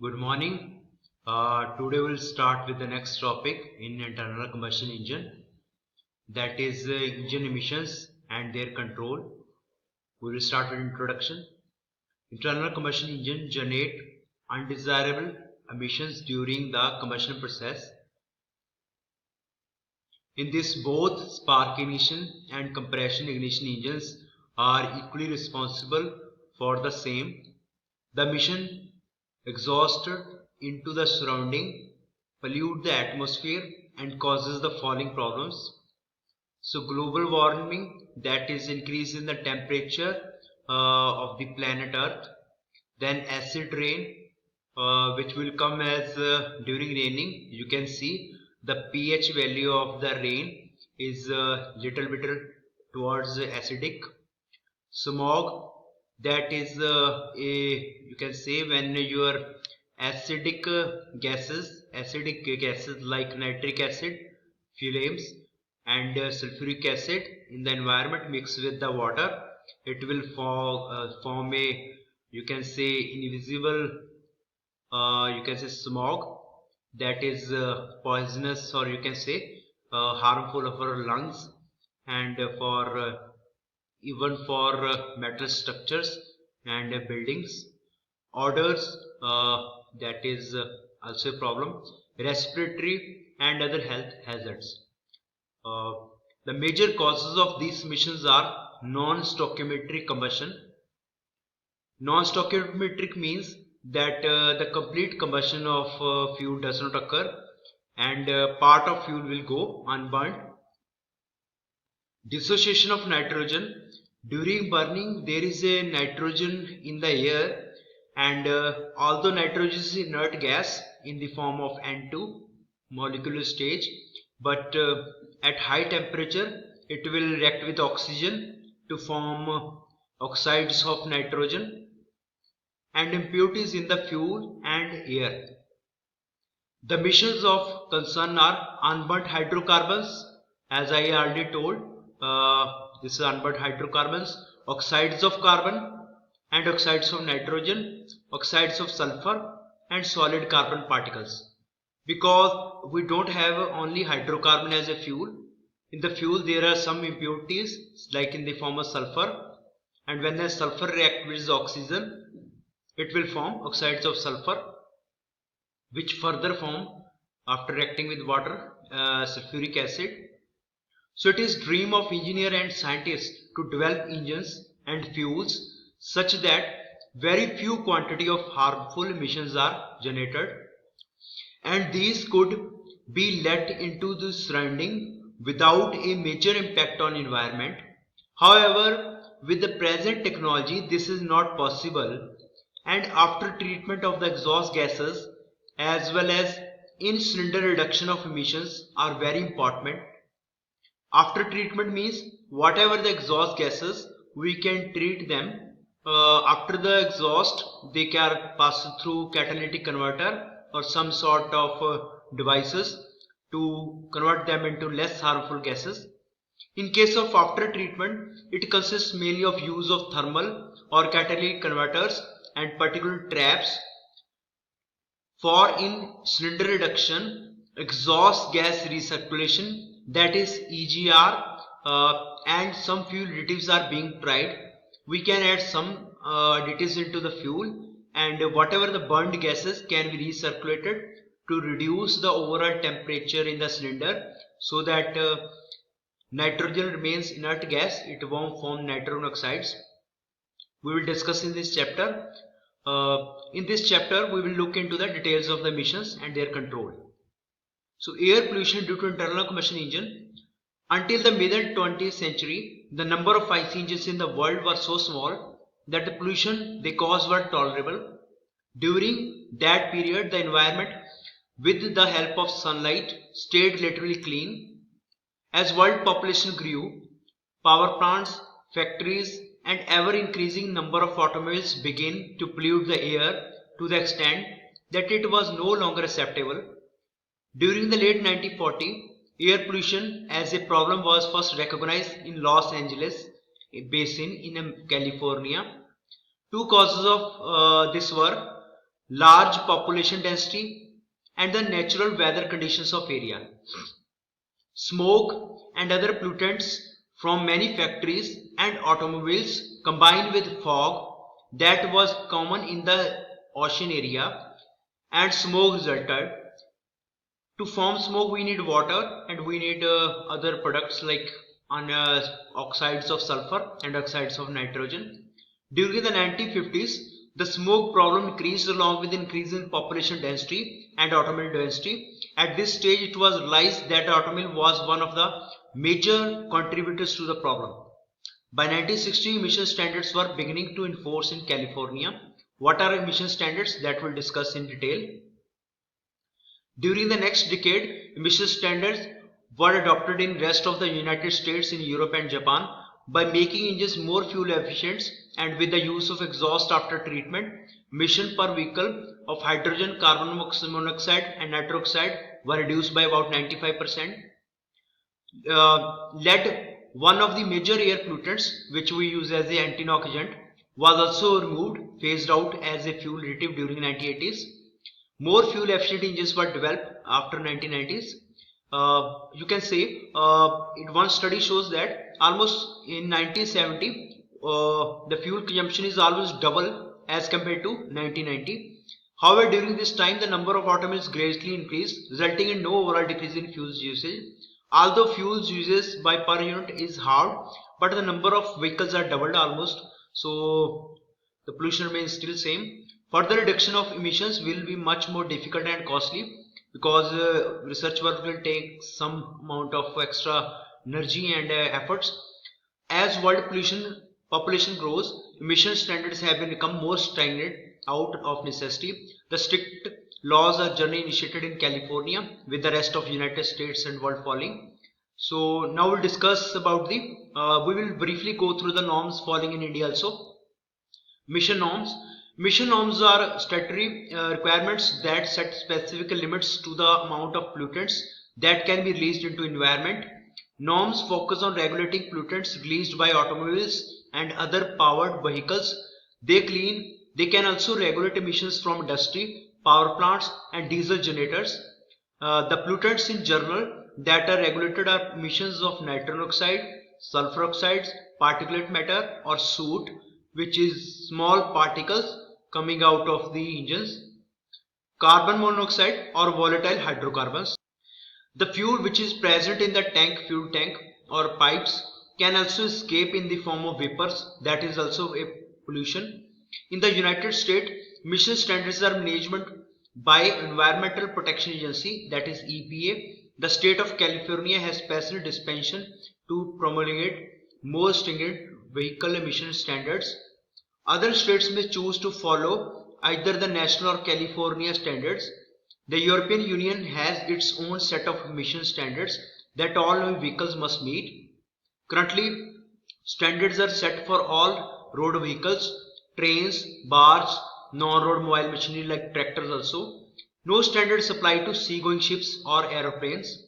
Good morning. Today we'll start with the next topic in internal combustion engine, that is engine emissions and their control. We will start with introduction. Internal combustion engine generate undesirable emissions during the combustion process. In this, both spark ignition and compression ignition engines are equally responsible for the same. The emission exhausted into the surrounding pollute the atmosphere and causes the following problems. So global warming, that is increase in the temperature of the planet Earth. Then acid rain, which will come as during raining. You can see the pH value of the rain is little bit towards acidic. Smog, that is you can say when your acidic gases like nitric acid, flames, and sulfuric acid in the environment mix with the water, it will form a, you can say, invisible, you can say, smog that is poisonous, or you can say harmful for lungs and for even for metal structures and buildings. Odors, that is also a problem. Respiratory and other health hazards. uh, the major causes of these emissions are non-stoichiometric combustion. Non-stoichiometric means that the complete combustion of fuel does not occur, and part of fuel will go unburned. Dissociation of nitrogen. During burning, there is a nitrogen in the air, and although nitrogen is inert gas in the form of N2 molecular stage, but at high temperature it will react with oxygen to form oxides of nitrogen and impurities in the fuel and air. The emissions of concern are unburnt hydrocarbons, as I already told. This is unburnt hydrocarbons, oxides of carbon and oxides of nitrogen, oxides of sulfur, and solid carbon particles. Because we don't have only hydrocarbon as a fuel. In the fuel there are some impurities like in the form of sulfur, and when the sulfur reacts with oxygen, it will form oxides of sulfur, which further form after reacting with water sulfuric acid. So it is dream of engineer and scientists to develop engines and fuels such that very few quantity of harmful emissions are generated, and these could be let into the surrounding without a major impact on environment. However, with the present technology this is not possible, and after treatment of the exhaust gases as well as in cylinder reduction of emissions are very important. After treatment means whatever the exhaust gases we can treat them. After the exhaust they can pass through catalytic converter or some sort of devices to convert them into less harmful gases. In case of after treatment, it consists mainly of use of thermal or catalytic converters and particular traps for in cylinder reduction, exhaust gas recirculation, that is EGR, and some fuel additives are being tried. We can add some additives into the fuel, and whatever the burned gases can be recirculated to reduce the overall temperature in the cylinder, so that nitrogen remains inert gas, it won't form nitrogen oxides. We will discuss in this chapter. In this chapter, we will look into the details of the emissions and their control. So, air pollution due to internal combustion engine. Until the mid 20th century, the number of IC engines in the world were so small that the pollution they caused were tolerable. During that period, the environment, with the help of sunlight, stayed literally clean. As world population grew, power plants, factories, and ever increasing number of automobiles began to pollute the air to the extent that it was no longer acceptable. During the late 1940s, air pollution as a problem was first recognized in Los Angeles basin in California. Two causes of this were large population density, and the natural weather conditions of area. Smoke and other pollutants from many factories and automobiles combined with fog that was common in the ocean area, and smoke resulted. To form smoke we need water and we need other products like oxides of sulfur and oxides of nitrogen. During the 1950s, the smoke problem increased along with increase in population density and automobile density. At this stage, it was realized that automobile was one of the major contributors to the problem. By 1960, emission standards were beginning to enforce in California. What are emission standards? That we'll discuss in detail. During the next decade, emission standards were adopted in rest of the United States, in Europe and Japan by making engines more fuel efficient and with the use of exhaust after treatment. Emission per vehicle of hydrogen, carbon monoxide and nitrous oxide were reduced by about 95%. Lead, one of the major air pollutants which we use as the anti-knock agent, was also removed, phased out as a fuel additive during 1980s. More fuel efficient engines were developed after 1990s. You can say one study shows that almost in 1970 the fuel consumption is almost double as compared to 1990. However, during this time the number of automobiles greatly increased, resulting in no overall decrease in fuel usage. Although fuels uses by per unit is hard, but the number of vehicles are doubled almost, so the pollution remains still same. Further reduction of emissions will be much more difficult and costly because research work will take some amount of extra energy and efforts. As world population grows, emission standards have become more stringent out of necessity. The strict laws are generally initiated in California, with the rest of United States and world following. So now we'll discuss about we will briefly go through the norms following in India also. Emission norms. Emission norms are statutory requirements that set specific limits to the amount of pollutants that can be released into environment. Norms focus on regulating pollutants released by automobiles and other powered vehicles. They can also regulate emissions from industry, power plants and diesel generators. The pollutants in general that are regulated are emissions of nitrogen oxide, sulfur oxides, particulate matter or soot, which is small particles coming out of the engines, carbon monoxide or volatile hydrocarbons. The fuel which is present in the fuel tank or pipes can also escape in the form of vapors, that is also a pollution. In the United States, emission standards are management by Environmental Protection Agency, that is EPA. The state of California has special dispensation to promulgate more stringent vehicle emission standards. Other states may choose to follow either the national or California standards. The European Union has its own set of emission standards that all new vehicles must meet. Currently, standards are set for all road vehicles, trains, barges, non-road mobile machinery like tractors also. No standards apply to seagoing ships or aeroplanes.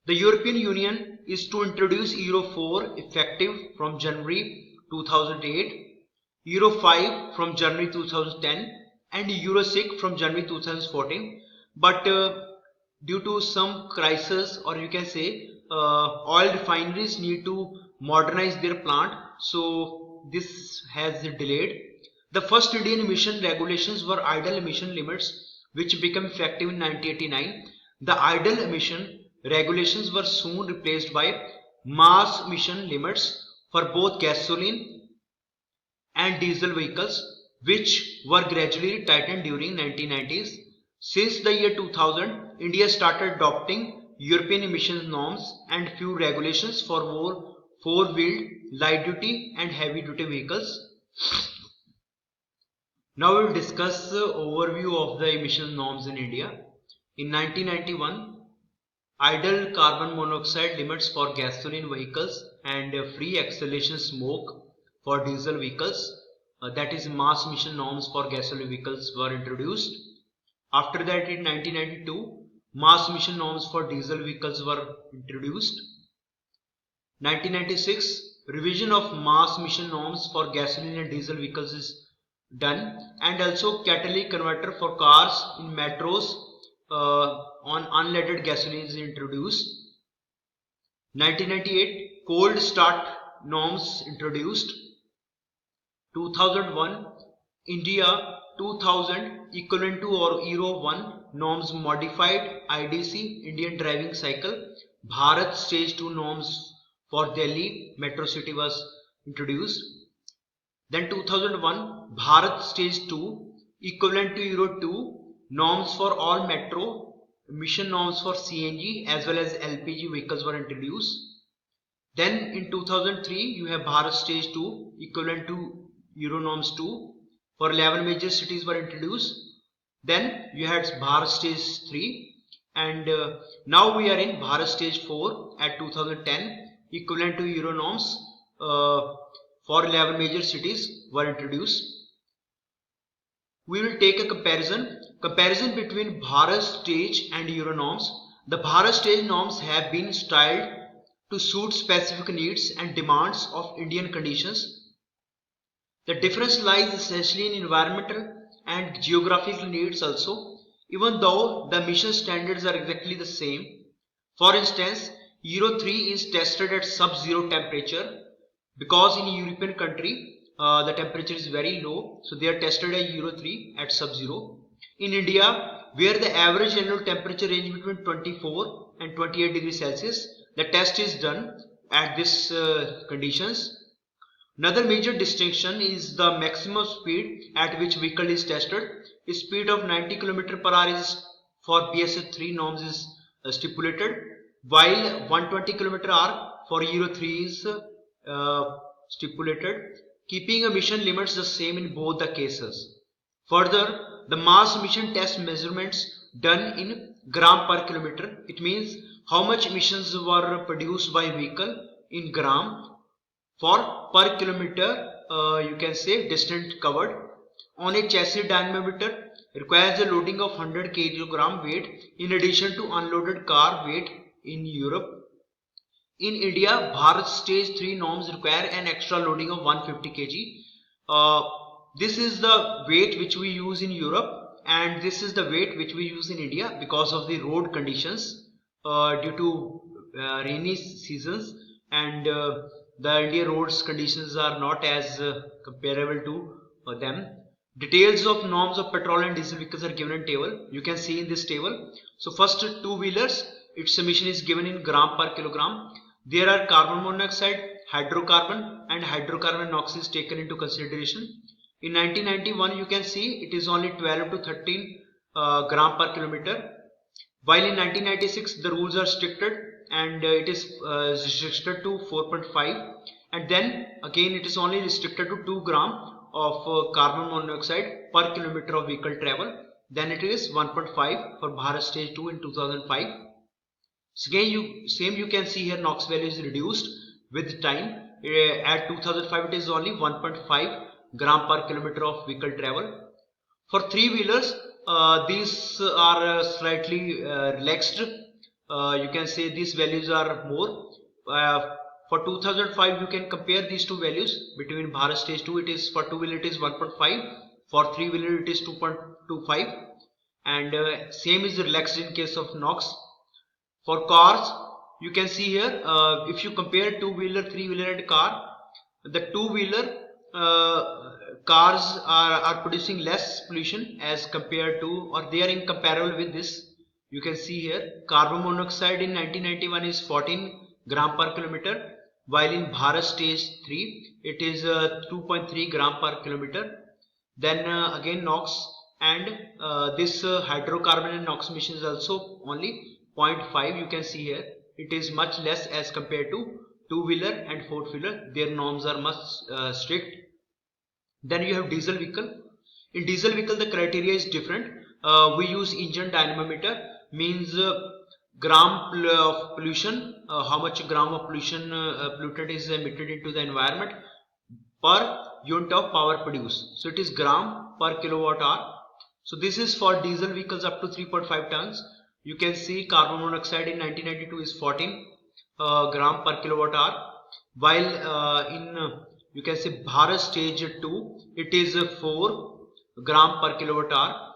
The European Union is to introduce Euro 4 effective from January 2008. Euro 5 from January 2010 and Euro 6 from January 2014, but due to some crisis, or you can say oil refineries need to modernize their plant, so this has delayed. The first Indian emission regulations were idle emission limits, which became effective in 1989. The idle emission regulations were soon replaced by mass emission limits for both gasoline and diesel vehicles, which were gradually tightened during 1990s. Since the year 2000, India started adopting European emission norms and few regulations for more four-wheeled, light-duty and heavy-duty vehicles. Now we will discuss the overview of the emission norms in India. In 1991, idle carbon monoxide limits for gasoline vehicles and free exhalation smoke for diesel vehicles, that is mass emission norms for gasoline vehicles, were introduced. After that, in 1992, mass emission norms for diesel vehicles were introduced. 1996, revision of mass emission norms for gasoline and diesel vehicles is done, and also catalytic converter for cars in metros on unleaded gasoline is introduced. 1998 cold start norms introduced. 2001 India 2000 equivalent to or Euro 1 norms modified. IDC Indian driving cycle. Bharat stage 2 norms for Delhi metro city was introduced. Then 2001 Bharat stage 2 equivalent to Euro 2 norms for all metro, emission norms for CNG as well as LPG vehicles were introduced. Then in 2003 you have Bharat stage 2 equivalent to Euro norms 2 for 11 major cities were introduced. Then you had Bharat stage 3, and now we are in Bharat stage 4 at 2010 equivalent to Euro norms for 11 major cities were introduced. We will take a comparison between Bharat stage and Euro norms. The Bharat stage norms have been styled to suit specific needs and demands of Indian conditions. The difference lies essentially in environmental and geographical needs also, even though the emission standards are exactly the same. For instance, Euro 3 is tested at sub-zero temperature because in European country the temperature is very low, so they are tested at Euro 3 at sub-zero. In India, where the average annual temperature range between 24 and 28 degrees Celsius, the test is done at this conditions. Another major distinction is the maximum speed at which vehicle is tested. A speed of 90 km per hour is for BS 3 norms is stipulated, while 120 km per hour for Euro 3 is stipulated, keeping emission limits the same in both the cases. Further, the mass emission test measurements done in gram per kilometer. It means how much emissions were produced by vehicle in gram for per kilometer, you can say distance covered. On a chassis dynamometer requires a loading of 100 kg weight in addition to unloaded car weight in Europe. In India, Bharat stage 3 norms require an extra loading of 150 kg. This is the weight which we use in Europe, and this is the weight which we use in India because of the road conditions due to rainy seasons, and the India roads conditions are not as comparable to them. Details of norms of petrol and diesel vehicles are given in table. You can see in this table. So first, two-wheelers, its emission is given in gram per kilogram. There are carbon monoxide, hydrocarbon and hydrocarbon NOx is taken into consideration. In 1991 you can see it is only 12 to 13 gram per kilometer, while in 1996 the rules are stricted and it is restricted to 4.5, and then again it is only restricted to 2 gram of carbon monoxide per kilometer of vehicle travel. Then it is 1.5 for Bharat stage 2 in 2005. So again you can see here NOx value is reduced with time. At 2005 it is only 1.5 gram per kilometer of vehicle travel. For three-wheelers, these are slightly relaxed. You can say these values are more. For 2005 you can compare these two values between Bharat stage 2, it is for two-wheeler it is 1.5, for three-wheeler it is 2.25, and same is relaxed in case of NOx. For cars, you can see here if you compare two-wheeler, three-wheeler and car, the two-wheeler cars are producing less pollution as compared to, or they are incomparable with this. You can see here carbon monoxide in 1991 is 14 gram per kilometer, while in Bharat stage 3 it is 2.3 gram per kilometer. Then again NOx and this hydrocarbon and NOx emission is also only 0.5. You can see here it is much less as compared to two-wheeler and four-wheeler. Their norms are much strict. Then you have diesel vehicle. In diesel vehicle the criteria is different. We use engine dynamometer, means gram of pollution, how much gram of pollution pollutant is emitted into the environment per unit of power produced. So it is gram per kilowatt hour. So this is for diesel vehicles up to 3.5 tons. You can see carbon monoxide in 1992 is 14 gram per kilowatt hour, while in you can say Bharat stage 2, it is 4 gram per kilowatt hour.